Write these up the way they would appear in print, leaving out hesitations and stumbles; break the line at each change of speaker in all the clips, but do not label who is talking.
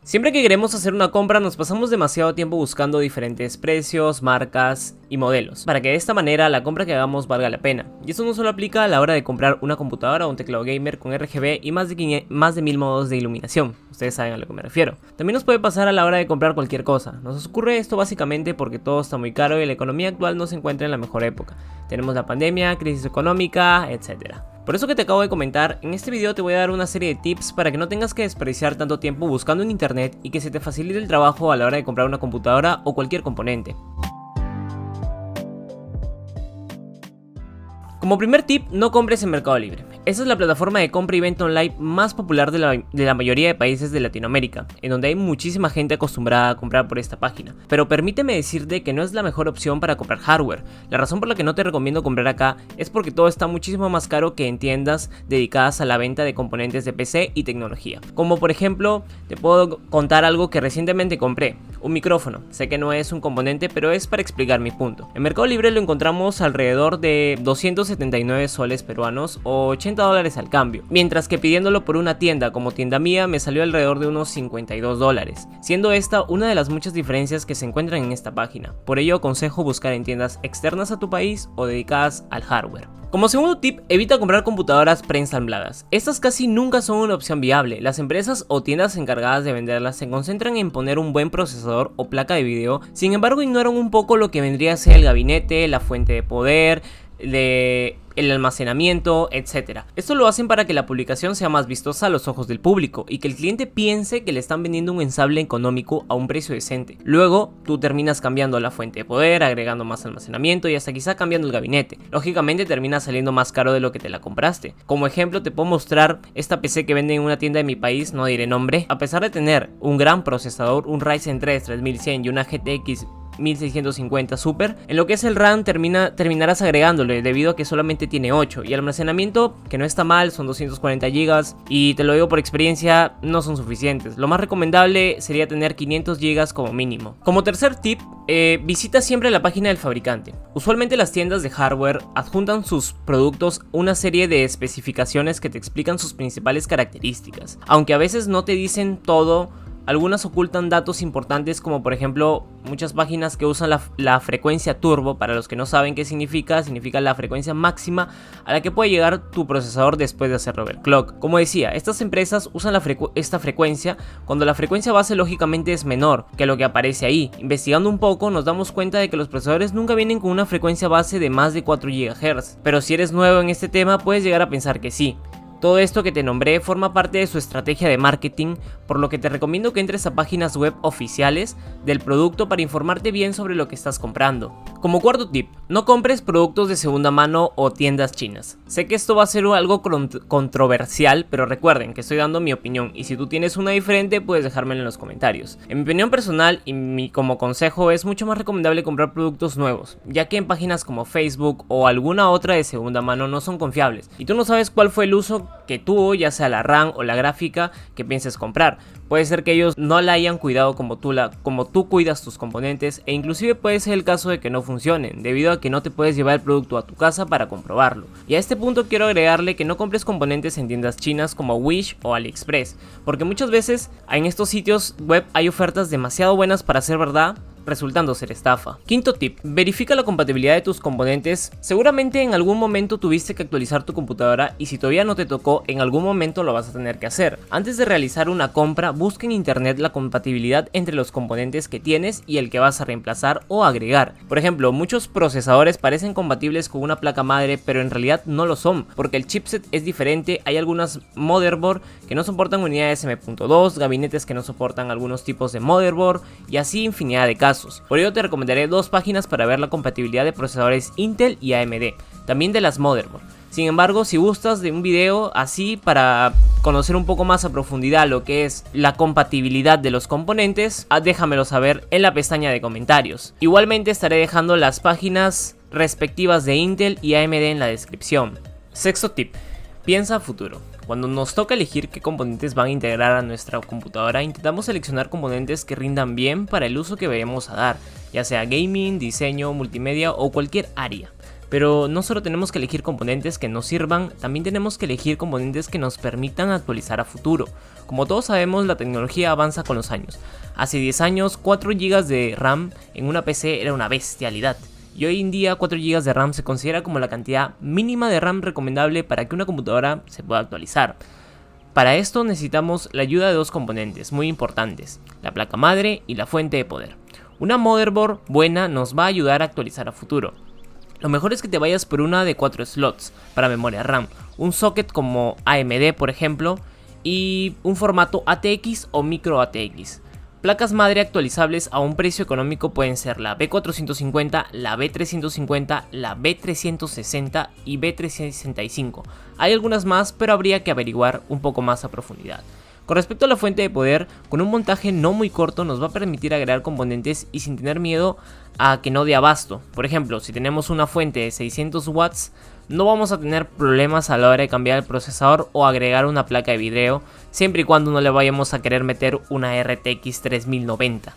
Siempre que queremos hacer una compra nos pasamos demasiado tiempo buscando diferentes precios, marcas y modelos, para que de esta manera la compra que hagamos valga la pena. Y eso no solo aplica a la hora de comprar una computadora o un teclado gamer con RGB y más de 1000 modos de iluminación. Ustedes saben a lo que me refiero. También nos puede pasar a la hora de comprar cualquier cosa. Nos ocurre esto básicamente porque todo está muy caro y la economía actual no se encuentra en la mejor época. Tenemos la pandemia, crisis económica, etc. Por eso que te acabo de comentar, en este video te voy a dar una serie de tips para que no tengas que desperdiciar tanto tiempo buscando en internet y que se te facilite el trabajo a la hora de comprar una computadora o cualquier componente. Como primer tip, no compres en Mercado Libre. Esta es la plataforma de compra y venta online más popular de la mayoría de países de Latinoamérica, en donde hay muchísima gente acostumbrada a comprar por esta página. Pero permíteme decirte que no es la mejor opción para comprar hardware. La razón por la que no te recomiendo comprar acá es porque todo está muchísimo más caro que en tiendas dedicadas a la venta de componentes de PC y tecnología. Como por ejemplo, te puedo contar algo que recientemente compré. Un micrófono. Sé que no es un componente, pero es para explicar mi punto. En Mercado Libre lo encontramos alrededor de 279 soles peruanos o $80 al cambio, mientras que pidiéndolo por una tienda como Tienda Mía me salió alrededor de unos $52, siendo esta una de las muchas diferencias que se encuentran en esta página. Por ello aconsejo buscar en tiendas externas a tu país o dedicadas al hardware. Como segundo tip, evita comprar computadoras preensambladas. Estas casi nunca son una opción viable. Las empresas o tiendas encargadas de venderlas se concentran en poner un buen procesador o placa de video, sin embargo ignoran un poco lo que vendría a ser el gabinete, la fuente de poder, el almacenamiento, etc. Esto lo hacen para que la publicación sea más vistosa a los ojos del público y que el cliente piense que le están vendiendo un ensamblo económico a un precio decente. Luego, tú terminas cambiando la fuente de poder, agregando más almacenamiento y hasta quizá cambiando el gabinete. Lógicamente termina saliendo más caro de lo que te la compraste. Como ejemplo te puedo mostrar esta PC que venden en una tienda de mi país, no diré nombre. A pesar de tener un gran procesador, un Ryzen 3 3100 y una GTX 1650 Super, en lo que es el RAM terminarás agregándole debido a que solamente tiene 8 y el almacenamiento, que no está mal, son 240 GB y te lo digo por experiencia, no son suficientes. Lo más recomendable sería tener 500 GB como mínimo. Como tercer tip, visita siempre la página del fabricante. Usualmente las tiendas de hardware adjuntan sus productos una serie de especificaciones que te explican sus principales características, aunque a veces no te dicen todo. Algunas ocultan datos importantes, como por ejemplo muchas páginas que usan la frecuencia turbo. Para los que no saben qué significa la frecuencia máxima a la que puede llegar tu procesador después de hacer overclock. Como decía, estas empresas usan esta frecuencia cuando la frecuencia base lógicamente es menor que lo que aparece ahí. Investigando un poco nos damos cuenta de que los procesadores nunca vienen con una frecuencia base de más de 4 GHz, pero si eres nuevo en este tema puedes llegar a pensar que sí. Todo esto que te nombré forma parte de su estrategia de marketing, por lo que te recomiendo que entres a páginas web oficiales del producto para informarte bien sobre lo que estás comprando. Como cuarto tip, no compres productos de segunda mano o tiendas chinas. Sé que esto va a ser algo controversial, pero recuerden que estoy dando mi opinión y si tú tienes una diferente puedes dejármela en los comentarios. En mi opinión personal y como consejo es mucho más recomendable comprar productos nuevos, ya que en páginas como Facebook o alguna otra de segunda mano no son confiables y tú no sabes cuál fue el uso que tuvo, ya sea la RAM o la gráfica que pienses comprar. Puede ser que ellos no la hayan cuidado como tú cuidas tus componentes, e inclusive puede ser el caso de que no funcionen, debido a que no te puedes llevar el producto a tu casa para comprobarlo. Y a este punto quiero agregarle que no compres componentes en tiendas chinas como Wish o AliExpress, porque muchas veces en estos sitios web hay ofertas demasiado buenas para ser verdad, resultando ser estafa. Quinto tip, verifica la compatibilidad de tus componentes. Seguramente en algún momento tuviste que actualizar tu computadora y si todavía no te tocó, en algún momento lo vas a tener que hacer. Antes de realizar una compra, busca en internet la compatibilidad entre los componentes que tienes y el que vas a reemplazar o agregar. Por ejemplo, muchos procesadores parecen compatibles con una placa madre, pero en realidad no lo son, porque el chipset es diferente. Hay algunas motherboard que no soportan unidades M.2, gabinetes que no soportan algunos tipos de motherboard y así infinidad de casos. Por ello te recomendaré dos páginas para ver la compatibilidad de procesadores Intel y AMD, también de las motherboard. Sin embargo, si gustas de un video así para conocer un poco más a profundidad lo que es la compatibilidad de los componentes, déjamelo saber en la pestaña de comentarios. Igualmente estaré dejando las páginas respectivas de Intel y AMD en la descripción. Sexto tip, piensa a futuro. Cuando nos toca elegir qué componentes van a integrar a nuestra computadora, intentamos seleccionar componentes que rindan bien para el uso que vayamos a dar, ya sea gaming, diseño, multimedia o cualquier área. Pero no solo tenemos que elegir componentes que nos sirvan, también tenemos que elegir componentes que nos permitan actualizar a futuro. Como todos sabemos, la tecnología avanza con los años. Hace 10 años, 4 GB de RAM en una PC era una bestialidad. Y hoy en día 4 GB de RAM se considera como la cantidad mínima de RAM recomendable para que una computadora se pueda actualizar. Para esto necesitamos la ayuda de dos componentes muy importantes, la placa madre y la fuente de poder. Una motherboard buena nos va a ayudar a actualizar a futuro. Lo mejor es que te vayas por una de 4 slots para memoria RAM, un socket como AMD por ejemplo, y un formato ATX o micro ATX. Placas madre actualizables a un precio económico pueden ser la B450, la B350, la B360 y B365. Hay algunas más, pero habría que averiguar un poco más a profundidad. Con respecto a la fuente de poder, con un montaje no muy corto nos va a permitir agregar componentes y sin tener miedo a que no dé abasto. Por ejemplo, si tenemos una fuente de 600 watts, no vamos a tener problemas a la hora de cambiar el procesador o agregar una placa de video, siempre y cuando no le vayamos a querer meter una RTX 3090,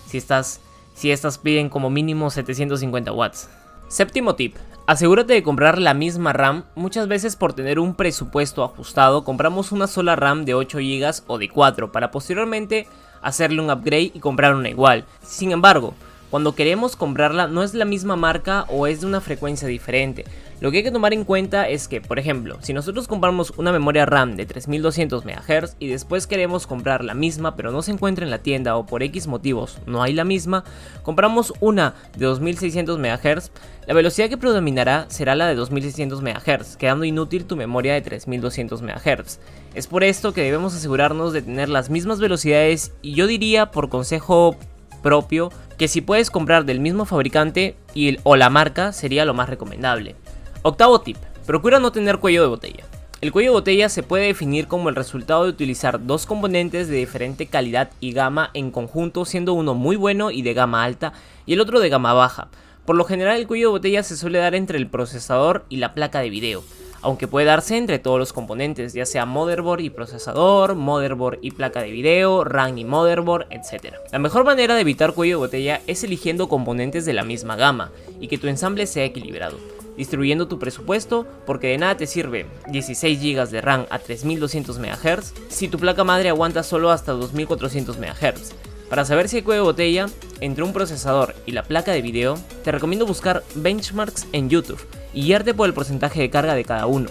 si estas piden como mínimo 750 watts. Séptimo tip, asegúrate de comprar la misma RAM. Muchas veces por tener un presupuesto ajustado compramos una sola RAM de 8 GB o de 4 para posteriormente hacerle un upgrade y comprar una igual. Sin embargo, cuando queremos comprarla no es la misma marca o es de una frecuencia diferente. Lo que hay que tomar en cuenta es que, por ejemplo, si nosotros compramos una memoria RAM de 3200 MHz y después queremos comprar la misma pero no se encuentra en la tienda o por X motivos no hay la misma, compramos una de 2600 MHz, la velocidad que predominará será la de 2600 MHz, quedando inútil tu memoria de 3200 MHz. Es por esto que debemos asegurarnos de tener las mismas velocidades y yo diría por consejo propio que si puedes comprar del mismo fabricante o la marca sería lo más recomendable. Octavo tip, procura no tener cuello de botella. El cuello de botella se puede definir como el resultado de utilizar dos componentes de diferente calidad y gama en conjunto, siendo uno muy bueno y de gama alta y el otro de gama baja. Por lo general el cuello de botella se suele dar entre el procesador y la placa de video, aunque puede darse entre todos los componentes, ya sea motherboard y procesador, motherboard y placa de video, RAM y motherboard, etc. La mejor manera de evitar cuello de botella es eligiendo componentes de la misma gama y que tu ensamble sea equilibrado, distribuyendo tu presupuesto, porque de nada te sirve 16 GB de RAM a 3200 MHz si tu placa madre aguanta solo hasta 2400 MHz. Para saber si hay cuello de botella entre un procesador y la placa de video, te recomiendo buscar benchmarks en YouTube y guiarte por el porcentaje de carga de cada uno.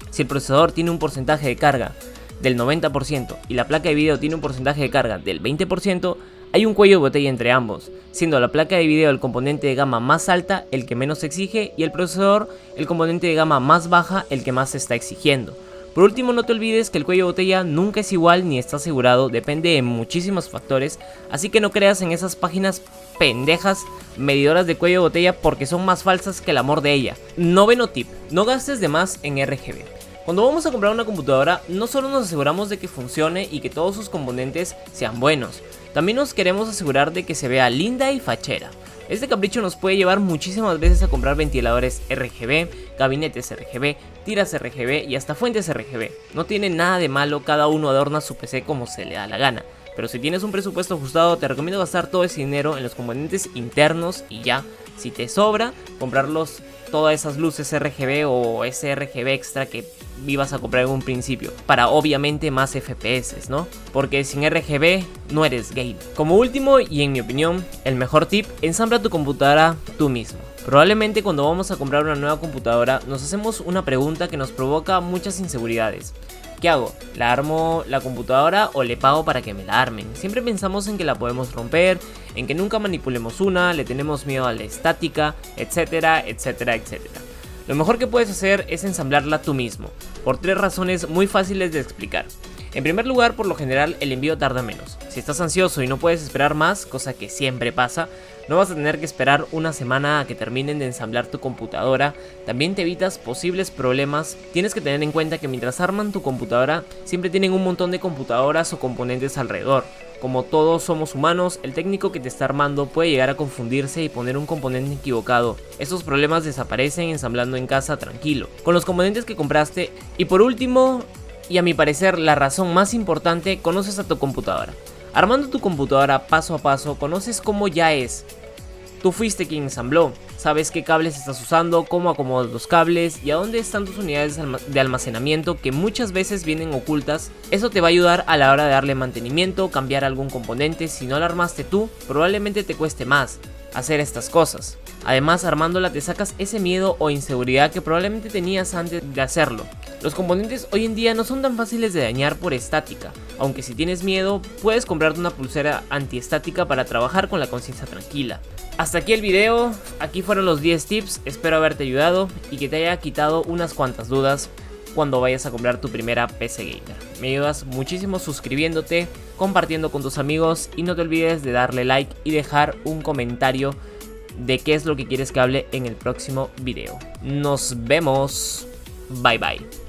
Si el procesador tiene un porcentaje de carga del 90% y la placa de video tiene un porcentaje de carga del 20%, hay un cuello de botella entre ambos, siendo la placa de video el componente de gama más alta, el que menos exige, y el procesador el componente de gama más baja, el que más se está exigiendo. Por último, no te olvides que el cuello de botella nunca es igual ni está asegurado, depende de muchísimos factores, así que no creas en esas páginas pendejas medidoras de cuello de botella porque son más falsas que el amor de ella. Noveno tip, no gastes de más en RGB. Cuando vamos a comprar una computadora, no solo nos aseguramos de que funcione y que todos sus componentes sean buenos, también nos queremos asegurar de que se vea linda y fachera. Este capricho nos puede llevar muchísimas veces a comprar ventiladores RGB, gabinetes RGB, tiras RGB y hasta fuentes RGB. No tiene nada de malo, cada uno adorna su PC como se le da la gana. Pero si tienes un presupuesto ajustado, te recomiendo gastar todo ese dinero en los componentes internos y ya. Si te sobra, comprarlos todas esas luces RGB o ese RGB extra que ibas a comprar en un principio, para obviamente más FPS, ¿no? Porque sin RGB no eres gamer. Como último y en mi opinión el mejor tip, ensambla tu computadora tú mismo. Probablemente cuando vamos a comprar una nueva computadora nos hacemos una pregunta que nos provoca muchas inseguridades. ¿Qué hago? ¿La armo la computadora o le pago para que me la armen? Siempre pensamos en que la podemos romper, en que nunca manipulemos una, le tenemos miedo a la estática, etcétera, etcétera, etcétera. Lo mejor que puedes hacer es ensamblarla tú mismo, por 3 razones muy fáciles de explicar. En primer lugar, por lo general el envío tarda menos. Si estás ansioso y no puedes esperar más, cosa que siempre pasa, no vas a tener que esperar una semana a que terminen de ensamblar tu computadora. También te evitas posibles problemas. Tienes que tener en cuenta que mientras arman tu computadora, siempre tienen un montón de computadoras o componentes alrededor. Como todos somos humanos, el técnico que te está armando puede llegar a confundirse y poner un componente equivocado. Estos problemas desaparecen ensamblando en casa tranquilo, con los componentes que compraste. Y por último, y a mi parecer la razón más importante, conoces a tu computadora. Armando tu computadora paso a paso, conoces cómo ya es. Tú fuiste quien ensambló, sabes qué cables estás usando, cómo acomodas los cables y a dónde están tus unidades de almacenamiento que muchas veces vienen ocultas. Eso te va a ayudar a la hora de darle mantenimiento, cambiar algún componente. Si no lo armaste tú, probablemente te cueste más hacer estas cosas. Además, armándola te sacas ese miedo o inseguridad que probablemente tenías antes de hacerlo. Los componentes hoy en día no son tan fáciles de dañar por estática, aunque si tienes miedo, puedes comprarte una pulsera antiestática para trabajar con la conciencia tranquila. Hasta aquí el video, aquí fueron los 10 tips, espero haberte ayudado y que te haya quitado unas cuantas dudas cuando vayas a comprar tu primera PC gamer. Me ayudas muchísimo suscribiéndote, compartiendo con tus amigos y no te olvides de darle like y dejar un comentario de qué es lo que quieres que hable en el próximo video. Nos vemos, bye bye.